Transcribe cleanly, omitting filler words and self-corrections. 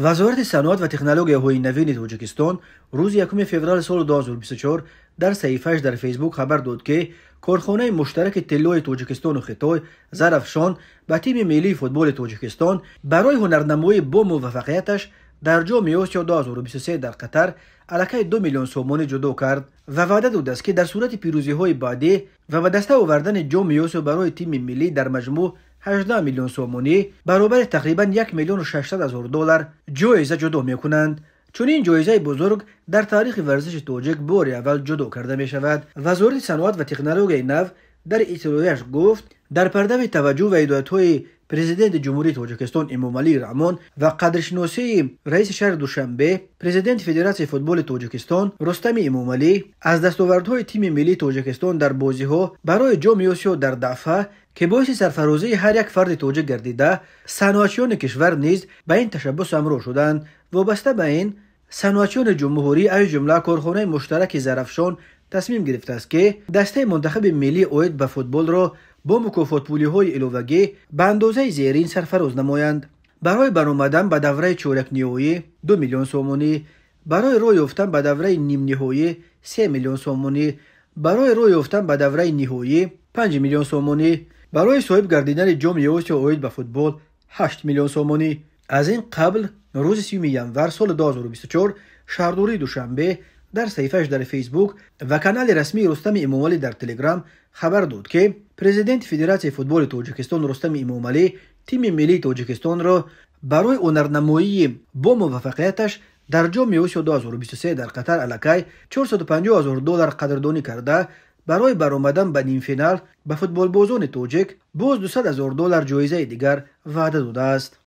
وزارت صنعت و تکنولوژی نوین تاجیکستان روز 1 فوریه سال 2024 در صحیفه‌اش در فیسبوک خبر داد که کارخانه مشترک طلای تاجیکستان و خطای زرافشان به تیم ملی فوتبال تاجیکستان برای هنرنمایی با موفقیتش در جام آسیا 2023 در قطر علاقه 2 میلیون سومانی جدا کرد و وعده داده است که در صورت پیروزی‌های بعدی و به دست آوردن جام آسیا برای تیم ملی در مجموع 18 میلیون سومانی برابر تقریبا 1 میلیون و 600 هزار دلار جایزه جدا می‌کنند. چون این جایزه بزرگ در تاریخ ورزش تاجیک بار اول جدا کرده می شود. وزارت صنعت و تکنولوژی نو در اطلاعیه‌اش گفت در پرده توجه و هدایت‌های پرزیدنت جمهوری تاجیکستان امامعلی رحمان و قدرشناسی رئیس شهر دوشنبه پرزیدنت فدراسیون فوتبال تاجیکستان رستم امامعلی از دستاوردهای تیم ملی تاجیکستان در بازی‌ها برای جام آسیا در دفعه که باعث سرفرازی هر یک فرد تاجیک گردیده، صنعتیان کشور نیز به این تشبث همراه شدند. وابسته به این صنعتیان جمهوری از جمله کارخانه مشترک زرافشان تصمیم گرفته است که دسته منتخب ملی اید به فوتبال را با مکافات پولی‌های علاوه‌ای به اندازه زیرین سرفراز نمایند. برای برآمدن به دوره چهارک نهایی 2 میلیون سومانی، برای راه یافتن به دوره نیم نهایی 3 میلیون سومانی، برای راه یافتن به دوره نهایی 5 میلیون سومانی، برای صاحب گردیدن جام آسیا اید به فوتبال 8 میلیون سومانی. از این قبل روز 30 ینور سال 2024 شهرداری دوشنبه در صحیفه‌اش در فیسبوک و کانال رسمی رستم امامعلی در تلگرام خبر داد که پرزیدنت فدراسیون فوتبال تاجیکستان رستم امامعلی تیم ملی تاجیکستان را برای هنرنمایی با موفقیتش در جام آسیا 2023 در قطر علاقه 450 هزار دلار قدردانی کرده برای برآمدن به نیم فینال به فوتبال بازان تاجیک باز 200 هزار دلار جایزه دیگر وعده داده است.